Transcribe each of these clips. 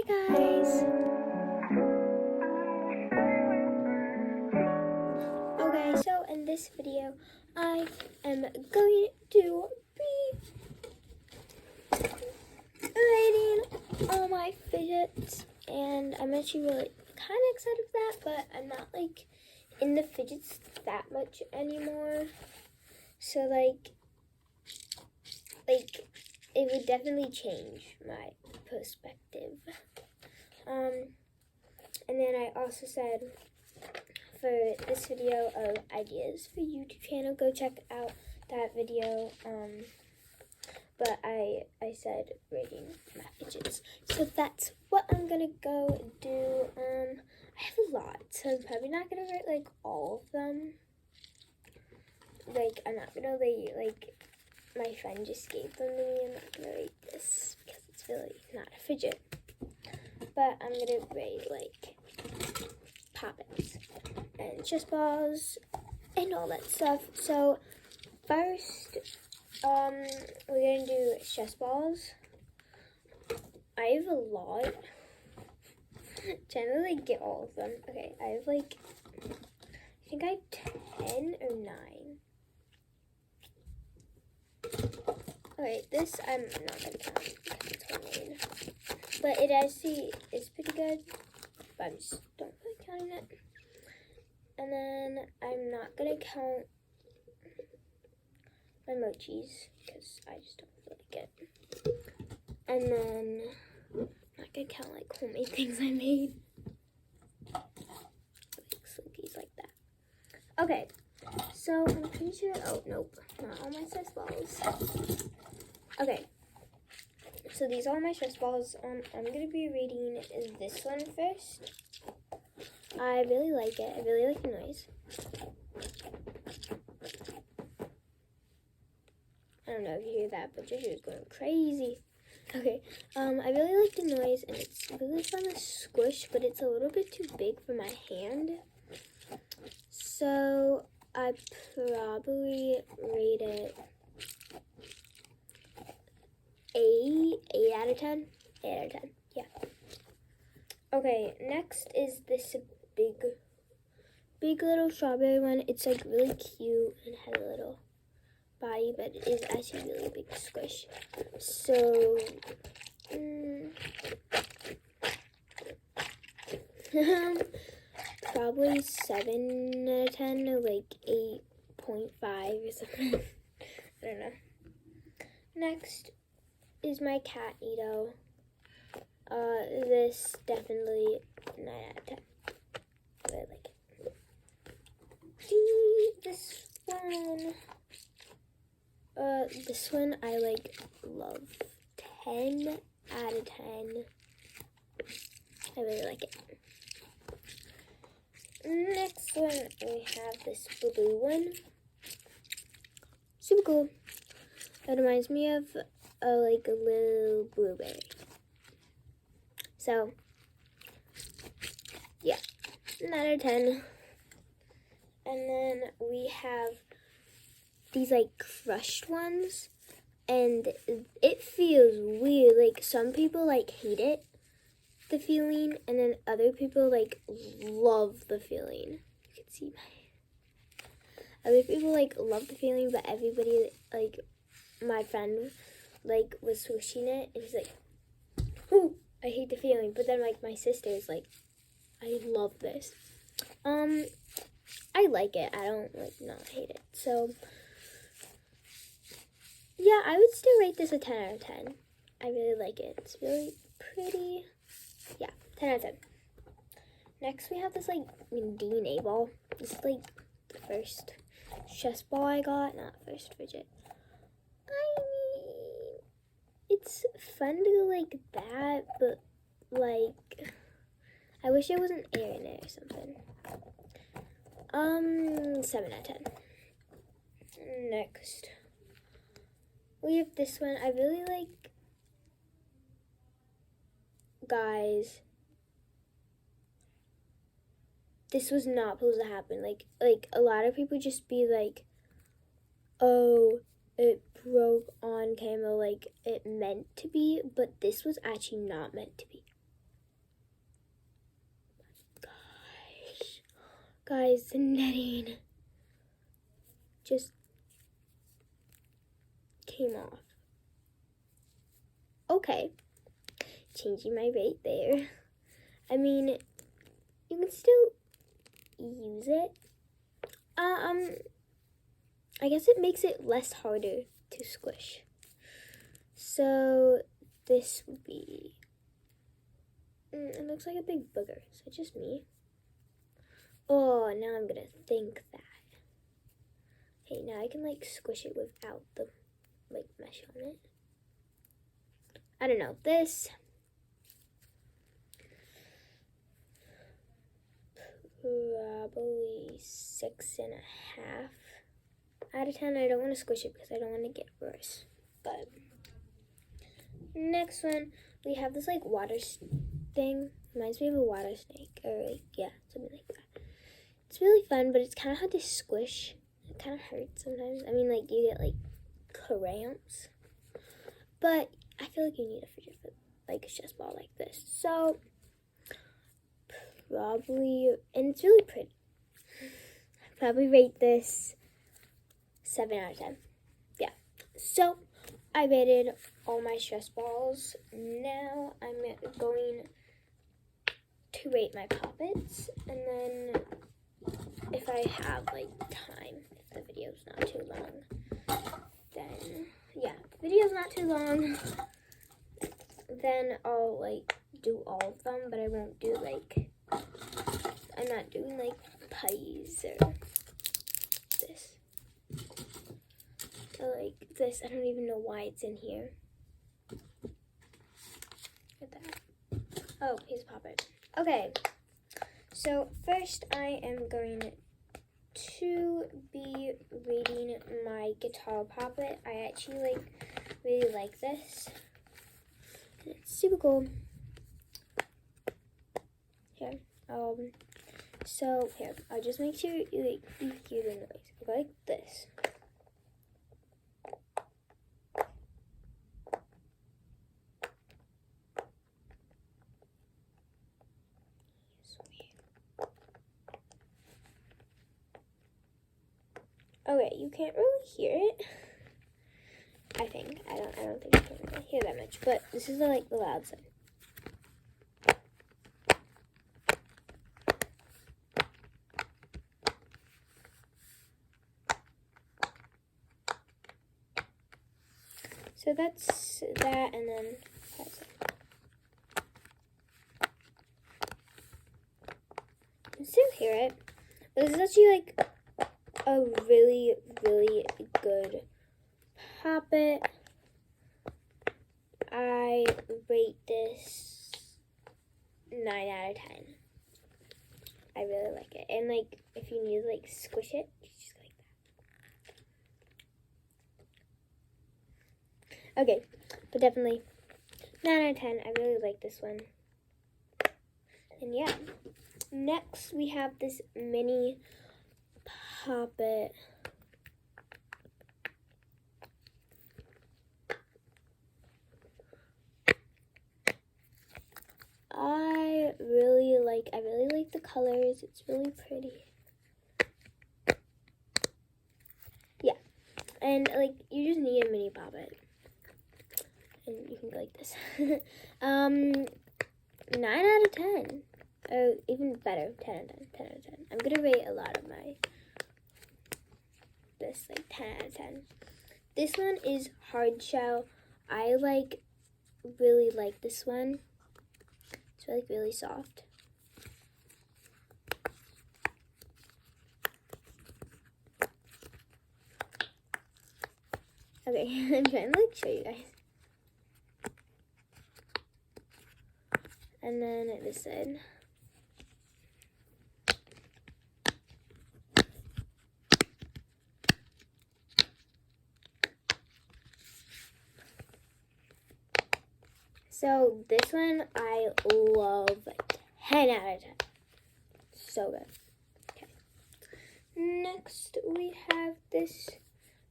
guys! Okay, so in this video, I am going to be rating all my fidgets, and I'm actually really kind of excited for that, but I'm not like in the fidgets that much anymore. So like it would definitely change my perspective. And then I also said for this video of ideas for YouTube channel, go check out that video. But I said rating my fidgets, so that's what I'm gonna go do. I have a lot, so I'm probably not gonna rate like all of them. Like I'm not gonna like my friend just gave them to me. I'm not gonna rate this because it's really not a fidget. But I'm gonna rate like poppets and chess balls and all that stuff. So first, we're gonna do chess balls. I have a lot. Trying to like get all of them. Okay, I have like I think I have 10 or 9. Alright, this I'm not gonna count because it's homemade. But it actually is pretty good. But I'm just don't really counting it. And then I'm not gonna count my mochis because I just don't feel like it. And then I'm not gonna count like homemade things I made. Like slinkies like that. Okay. So I'm pretty sure, oh nope, not all my stress balls. Okay, so these are my stress balls. I'm gonna be reading this one first. I really like it. I really like the noise. I don't know if you hear that, but Ginger is going crazy. Okay, I really like the noise, and it's really fun to squish, but it's a little bit too big for my hand. So I probably rate it 8 out of 10. 8 out of 10, yeah. Okay, next is this big little strawberry one. It's like really cute and has a little body, but it is actually really big squish. So, probably 7 out of 10 or like 8.5 or something. I don't know. Next is my cat Nito. This definitely 9 out of 10. I really like it. This one I like love. 10 out of 10. I really like it. Next one, we have this blue one. Super cool. It reminds me of like a little blueberry. So, yeah, 9 out of 10. And then we have these like crushed ones, and it feels weird. Like some people like hate it, the feeling, and then other people like love the feeling. You can see other people like love the feeling, but everybody like my friend like was swishing it, and he's like, "Ooh, I hate the feeling." But then like my sister is like, "I love this." I like it. I don't like not hate it. So yeah, I would still rate this a 10 out of 10. I really like it. It's really pretty. Yeah, 10 out of 10. Next, we have this, like, DNA ball. This is, like, the first chess ball I got. Not first fidget. I mean, it's fun to, like, that, but, like, I wish there wasn't air in it or something. 7 out of 10. Next, we have this one. I really like, guys, this was not supposed to happen. Like a lot of people just be like, oh, it broke on camera, like it meant to be, but this was actually not meant to be. Guys, the netting just came off. Okay, changing my rate there. I mean, you can still use it. I guess it makes it less harder to squish. So this would be, it looks like a big booger. Is it just me? Oh, now I'm gonna think that. Okay, now I can like squish it without the like mesh on it. I don't know, this probably 6.5 out of 10. I don't want to squish it because I don't want to get worse. But next one, we have this like water thing. Reminds me of a water snake, or like, yeah, something like that. It's really fun, but it's kind of hard to squish. It kind of hurts sometimes. I mean, like, you get like cramps. But I feel like you need a fidget for like a chess ball like this. So probably, and it's really pretty. Probably rate this 7 out of 10. Yeah. So I rated all my stress balls. Now I'm going to rate my poppets, and then if I have like time, if the video's not too long, then yeah, if the video's not too long, then I'll like do all of them, but I won't do like, I'm not doing like putties or this. Or like this, I don't even know why it's in here. Look at that. Oh, here's a poppet. Okay, so first I am going to be rating my guitar poppet. I actually really like this. It's super cool. Here, so here, I'll just make sure you hear the noise. I'll go like this. Okay, you can't really hear it. I think. I don't think you can really hear that much, but this is like the loud side. So that's that, and then that's it. You can still hear it, but this is actually like a really, really good poppet. I rate this 9 out of 10. I really like it. And like, if you need to like squish it, you just go like that. Okay, but definitely 9 out of 10. I really like this one. And yeah, next we have this mini poppet. I really like the colors. It's really pretty. Yeah, and like you just need a mini poppet, and you can go like this. 9 out of 10. Oh, even better, 10 out of 10. 10 out of 10. I'm gonna rate a lot of my this like 10 out of 10. This one is hard shell. I really like this one. It's really soft. Okay, I'm trying to show you guys. And then this side. So this one I love, 10 out of 10. So good. Okay. Next we have this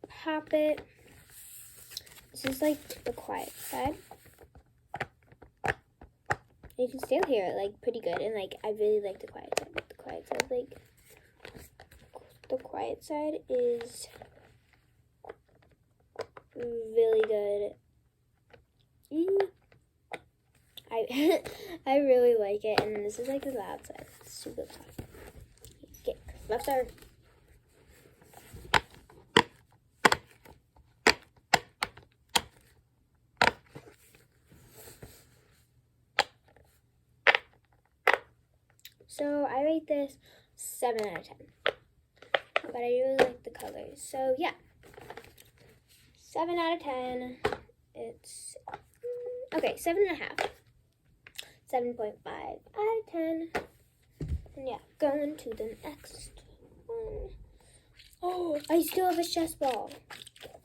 poppet. This is like the quiet side. You can still hear it pretty good, and I really like the quiet side. The quiet side the quiet side is really good. I really like it, and this is like the loud side. It's super loud. Okay, left side. So I rate this 7 out of 10. But I really like the colors. So yeah, 7 out of 10. It's okay, 7.5. 7.5 out of 10. And yeah, going to the next one. Oh, I still have a chess ball.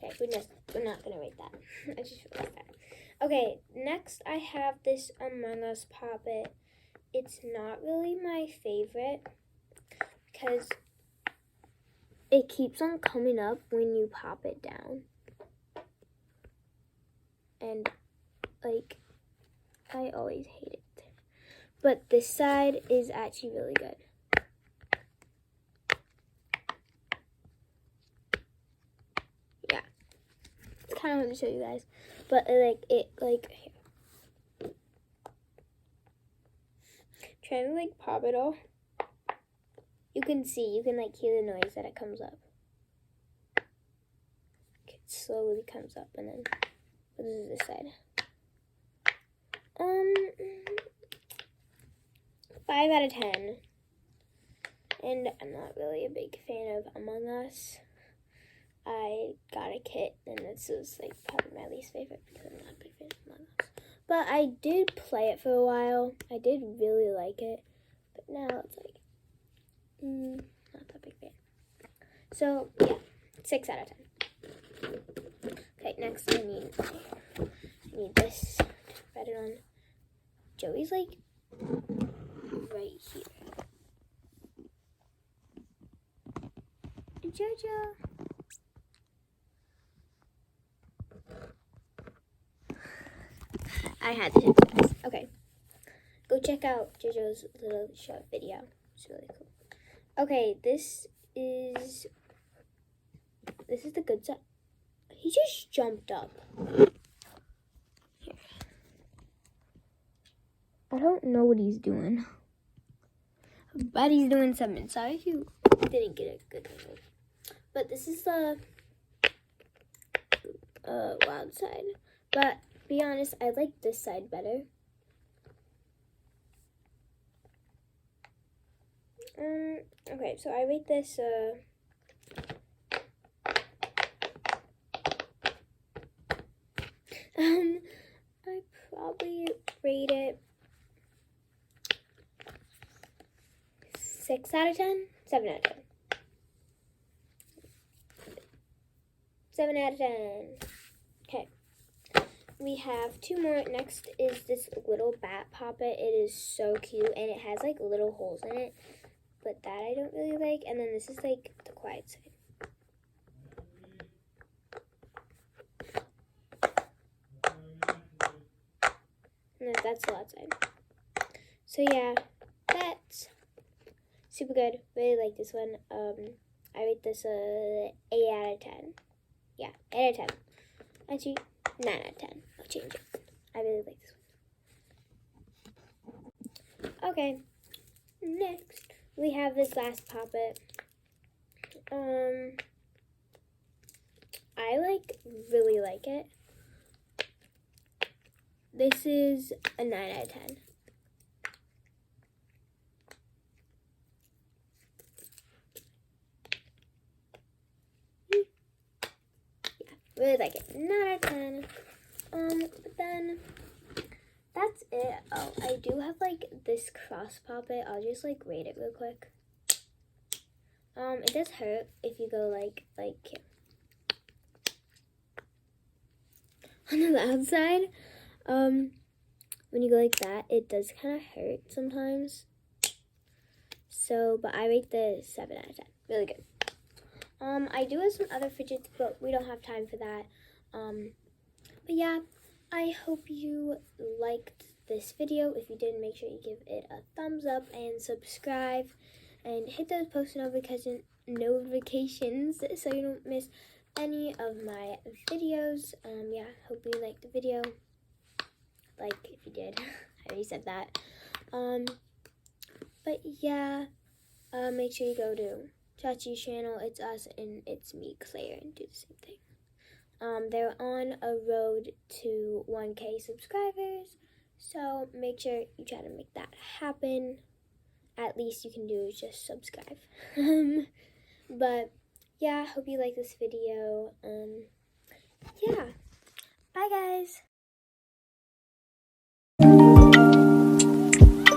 Okay, we're not gonna rate that. I just realized that. Okay, next I have this Among Us Poppet. It's not really my favorite because it keeps on coming up when you pop it down. And like, I always hate it. But this side is actually really good. Yeah. It's kind of hard to show you guys. But trying to like pop it all. You can like hear the noise that it comes up. It slowly comes up, and then this is this side. 5 out of 10. And I'm not really a big fan of Among Us. I got a kit, and this was like probably my least favorite because I'm not a big fan of Among Us. But I did play it for a while. I did really like it. But now it's like, not that big fan. So, yeah, 6 out of 10. Okay, next I need this to write it on. Joey's like right here. Jojo. I had to hit this. Okay. Go check out Jojo's little short video. It's really cool. Okay, this is the good side. He just jumped up. Here. I don't know what he's doing. But he's doing something. Sorry if you didn't get a good one. But this is the wild side. But to be honest, I like this side better. Okay, so I rate this I probably rate it 6 out of 10, 7 out of 10. 7 out of 10. Okay. We have 2 more. Next is this little bat poppet. It is so cute, and it has like little holes in it. But that I don't really like. And then this is like the quiet side. And then that's the loud side. So yeah, that's super good. Really like this one. I rate this 8 out of 10. Yeah, 8 out of 10. Actually, 9 out of 10. I'll change it. I really like this one. Okay, next we have this last poppet. I really like it. This is a 9 out of 10. Really like it. 9 out of 10. But then that's it. Oh, I do have like this cross poppet. I'll just like rate it real quick. It does hurt if you go like here. On the loud side, when you go like that, it does kind of hurt sometimes. So, but I rate this 7 out of 10. Really good. I do have some other fidgets, but we don't have time for that. But yeah, I hope you liked this video. If you did, make sure you give it a thumbs up and subscribe. and hit those post notifications so you don't miss any of my videos. Yeah, hope you liked the video. Like if you did, I already said that. But yeah, make sure you go to Chachi's channel. It's us and it's me, Claire, and do the same thing. They're on a road to 1K subscribers, so make sure you try to make that happen. At least you can do is just subscribe. But yeah, hope you like this video. Yeah, bye guys.